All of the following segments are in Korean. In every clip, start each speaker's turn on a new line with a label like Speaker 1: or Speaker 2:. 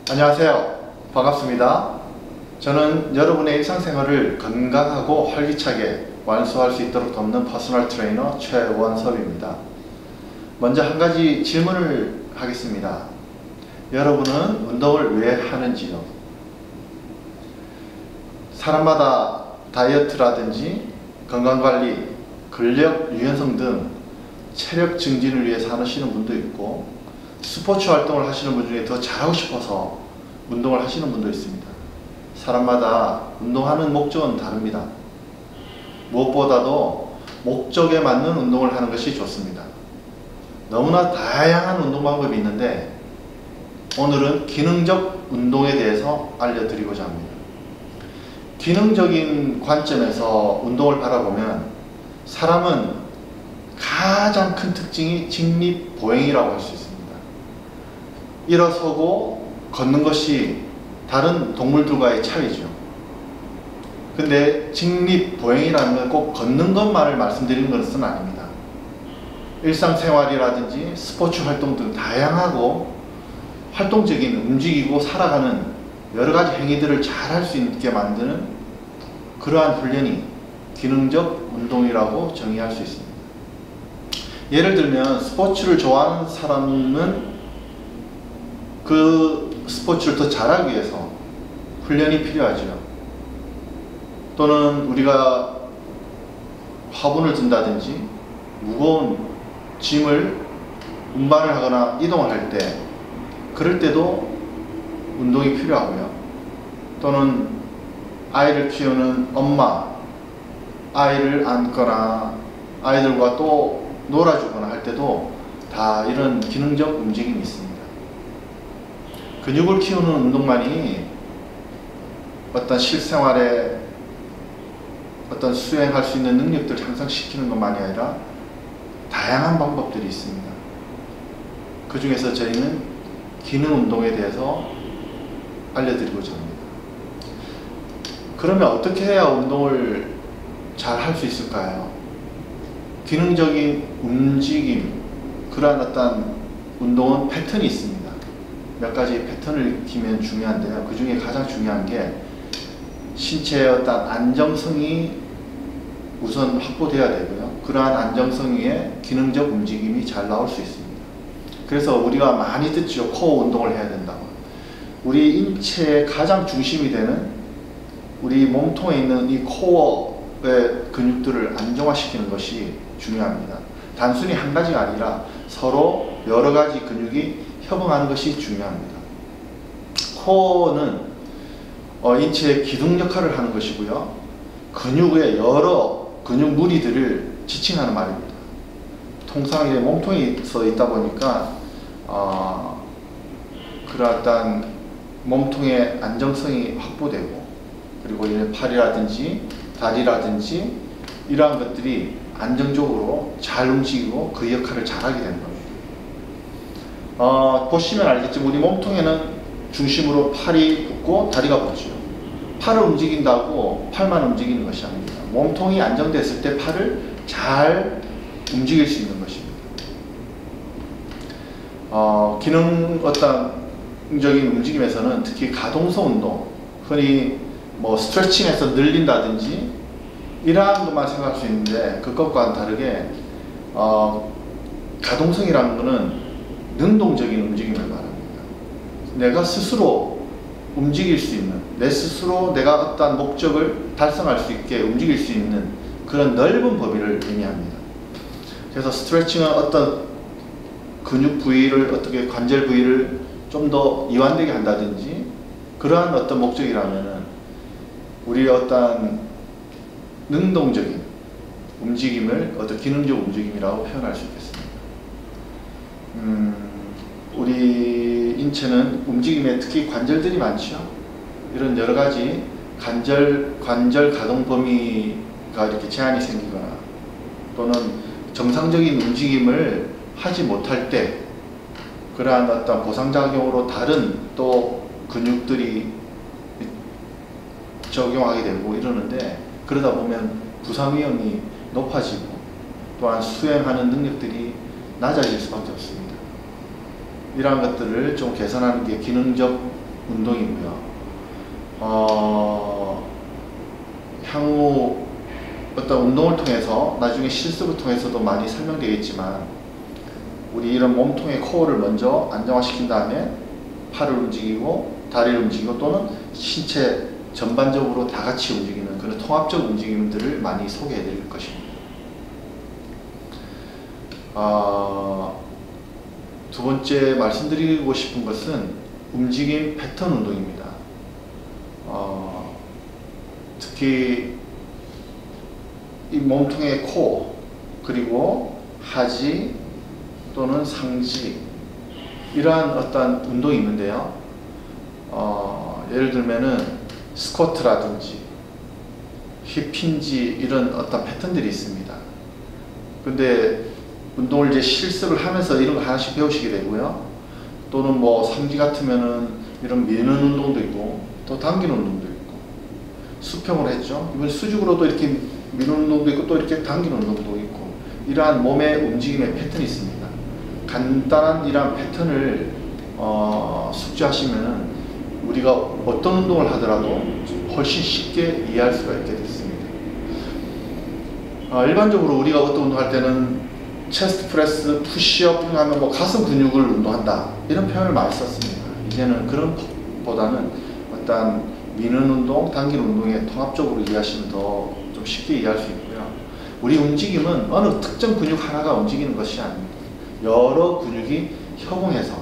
Speaker 1: 안녕하세요. 반갑습니다. 저는 여러분의 일상생활을 건강하고 활기차게 완수할 수 있도록 돕는 퍼스널 트레이너 최원섭입니다. 먼저 한 가지 질문을 하겠습니다. 여러분은 운동을 왜 하는지요? 사람마다 다이어트라든지 건강관리, 근력 유연성 등 체력 증진을 위해서 하시는 분도 있고, 스포츠 활동을 하시는 분 중에 더 잘하고 싶어서 운동을 하시는 분도 있습니다. 사람마다 운동하는 목적은 다릅니다. 무엇보다도 목적에 맞는 운동을 하는 것이 좋습니다. 너무나 다양한 운동 방법이 있는데 오늘은 기능적 운동에 대해서 알려드리고자 합니다. 기능적인 관점에서 운동을 바라보면 사람은 가장 큰 특징이 직립보행이라고 할 수 있습니다. 일어서고 걷는 것이 다른 동물들과의 차이죠. 근데 직립보행이라는 건 꼭 걷는 것만을 말씀드리는 것은 아닙니다. 일상생활이라든지 스포츠 활동 등 다양하고 활동적인 움직이고 살아가는 여러가지 행위들을 잘 할 수 있게 만드는 그러한 훈련이 기능적 운동이라고 정의할 수 있습니다. 예를 들면 스포츠를 좋아하는 사람은 그 스포츠를 더 잘하기 위해서 훈련이 필요하죠. 또는 우리가 화분을 든다든지 무거운 짐을 운반을 하거나 이동을 할 때 그럴 때도 운동이 필요하고요. 또는 아이를 키우는 엄마, 아이를 안거나 아이들과 또 놀아주거나 할 때도 다 이런 기능적 움직임이 있습니다. 근육을 키우는 운동만이 어떤 실생활에 어떤 수행할 수 있는 능력들을 향상시키는 것만이 아니라 다양한 방법들이 있습니다. 그 중에서 저희는 기능 운동에 대해서 알려드리고자 합니다. 그러면 어떻게 해야 운동을 잘 할 수 있을까요? 기능적인 움직임, 그러한 어떤 운동은 패턴이 있습니다. 몇 가지 패턴을 익히면 중요한데요. 그 중에 가장 중요한 게 신체의 어떤 안정성이 우선 확보되어야 되고요. 그러한 안정성 위에 기능적 움직임이 잘 나올 수 있습니다. 그래서 우리가 많이 듣죠. 코어 운동을 해야 된다고. 우리 인체의 가장 중심이 되는 우리 몸통에 있는 이 코어의 근육들을 안정화시키는 것이 중요합니다. 단순히 한 가지가 아니라 서로 여러 가지 근육이 협응하는 것이 중요합니다. 코어는 인체의 기둥 역할을 하는 것이고요. 근육의 여러 근육 무리들을 지칭하는 말입니다. 통상 이제 몸통에 있다 보니까 그러한 몸통의 안정성이 확보되고, 그리고 이제 팔이라든지 다리라든지 이러한 것들이 안정적으로 잘 움직이고 그 역할을 잘하게 되는 겁니다. 보시면 알겠지만 우리 몸통에는 중심으로 팔이 붙고 다리가 붙죠. 팔을 움직인다고 팔만 움직이는 것이 아닙니다. 몸통이 안정됐을 때 팔을 잘 움직일 수 있는 것입니다. 기능 어떤적인 움직임에서는 특히 가동성 운동, 흔히 뭐 스트레칭해서 늘린다든지 이러한 것만 생각할 수 있는데 그것과는 다르게 가동성이라는 것은 능동적인 움직임을 말합니다. 내가 스스로 움직일 수 있는, 내 스스로 내가 어떤 목적을 달성할 수 있게 움직일 수 있는 그런 넓은 범위를 의미합니다. 그래서 스트레칭은 어떤 근육 부위를, 어떻게 관절 부위를 좀 더 이완되게 한다든지 그러한 어떤 목적이라면은 우리의 어떤 능동적인 움직임을 어떤 기능적 움직임이라고 표현할 수 있겠습니다. 우리 인체는 움직임에 특히 관절들이 많죠. 이런 여러 가지 관절 가동 범위가 이렇게 제한이 생기거나 또는 정상적인 움직임을 하지 못할 때 그러한 어떤 보상작용으로 다른 또 근육들이 적용하게 되고 이러는데, 그러다 보면 부상 위험이 높아지고 또한 수행하는 능력들이 낮아질 수밖에 없습니다. 이러한 것들을 좀 개선하는 게 기능적 운동이고요. 향후 어떤 운동을 통해서 나중에 실습을 통해서도 많이 설명되겠지만, 우리 이런 몸통의 코어를 먼저 안정화시킨 다음에 팔을 움직이고 다리를 움직이고 또는 신체 전반적으로 다 같이 움직이는 그런 통합적 움직임들을 많이 소개해 드릴 것입니다. 두 번째 말씀드리고 싶은 것은 움직임 패턴 운동입니다. 특히 이 몸통의 코, 그리고 하지 또는 상지, 이러한 어떤 운동이 있는데요. 예를 들면은 스쿼트라든지 힙힌지, 이런 어떤 패턴들이 있습니다. 근데 운동을 이제 실습을 하면서 이런 거 하나씩 배우시게 되고요. 또는 뭐 상지 같으면은 이런 미는 운동도 있고 또 당기는 운동도 있고, 수평을 했죠. 이번 수직으로도 이렇게 미는 운동도 있고 또 이렇게 당기는 운동도 있고, 이러한 몸의 움직임의 패턴이 있습니다. 간단한 이러한 패턴을 숙지하시면 우리가 어떤 운동을 하더라도 훨씬 쉽게 이해할 수가 있게 됐습니다. 일반적으로 우리가 어떤 운동할 때는 체스트 프레스, 푸시업 하면 뭐 가슴 근육을 운동한다, 이런 표현을 많이 썼습니다. 이제는 그런 것보다는 어떤 미는 운동, 당기는 운동에 통합적으로 이해하시면 더 좀 쉽게 이해할 수 있고요. 우리 움직임은 어느 특정 근육 하나가 움직이는 것이 아닙니다. 여러 근육이 협응해서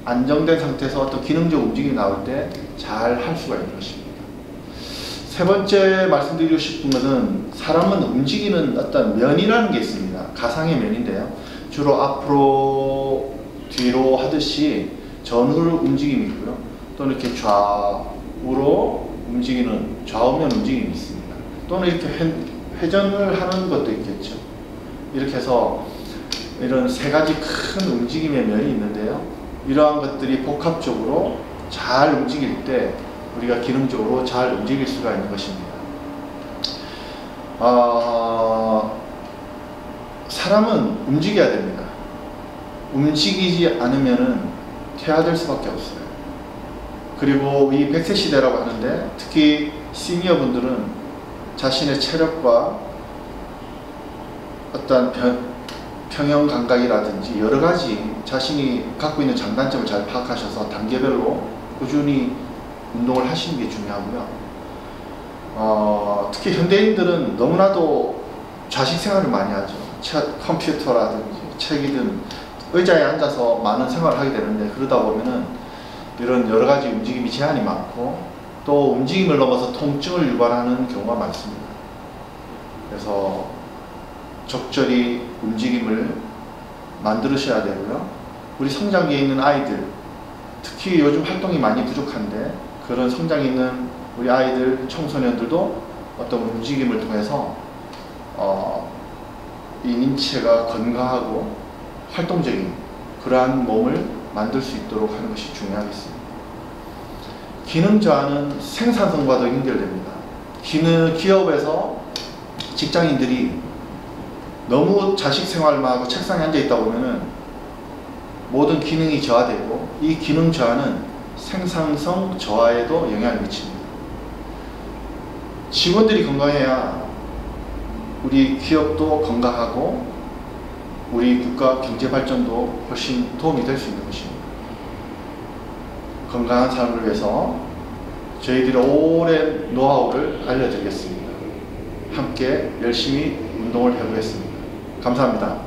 Speaker 1: 안정된 상태에서 어떤 기능적 움직임이 나올 때 잘 할 수가 있는 것입니다. 세 번째 말씀드리고 싶은 것은, 사람은 움직이는 어떤 면이라는 게 있습니다. 가상의 면인데요. 주로 앞으로 뒤로 하듯이 전후를 움직임이 있고요. 또는 이렇게 좌우로 움직이는 좌우면 움직임이 있습니다. 또는 이렇게 회전을 하는 것도 있겠죠. 이렇게 해서 이런 세 가지 큰 움직임의 면이 있는데요. 이러한 것들이 복합적으로 잘 움직일 때 우리가 기능적으로 잘 움직일 수가 있는 것입니다. 사람은 움직여야 됩니다. 움직이지 않으면은 퇴화될 수밖에 없어요. 그리고 이 100세 시대라고 하는데, 특히 시니어 분들은 자신의 체력과 어떤 평형 감각이라든지 여러 가지 자신이 갖고 있는 장단점을 잘 파악하셔서 단계별로 꾸준히 운동을 하시는 게 중요하고요. 특히 현대인들은 너무나도 좌식 생활을 많이 하죠. 컴퓨터라든지 책이든 의자에 앉아서 많은 생활을 하게 되는데, 그러다 보면은 이런 여러 가지 움직임이 제한이 많고 또 움직임을 넘어서 통증을 유발하는 경우가 많습니다. 그래서 적절히 움직임을 만들으셔야 되고요. 우리 성장기에 있는 아이들, 특히 요즘 활동이 많이 부족한데, 그런 성장에 있는 우리 아이들, 청소년들도 어떤 움직임을 통해서 이 인체가 건강하고 활동적인 그러한 몸을 만들 수 있도록 하는 것이 중요하겠습니다. 기능 저하는 생산성과도 연결됩니다. 기업에서 직장인들이 너무 자식 생활만 하고 책상에 앉아 있다 보면은 모든 기능이 저하되고, 이 기능 저하는 생산성 저하에도 영향을 미칩니다. 직원들이 건강해야 우리 기업도 건강하고 우리 국가 경제 발전도 훨씬 도움이 될 수 있는 것입니다. 건강한 삶을 위해서 저희들의 오랜 노하우를 알려드리겠습니다. 함께 열심히 운동을 해보겠습니다. 감사합니다.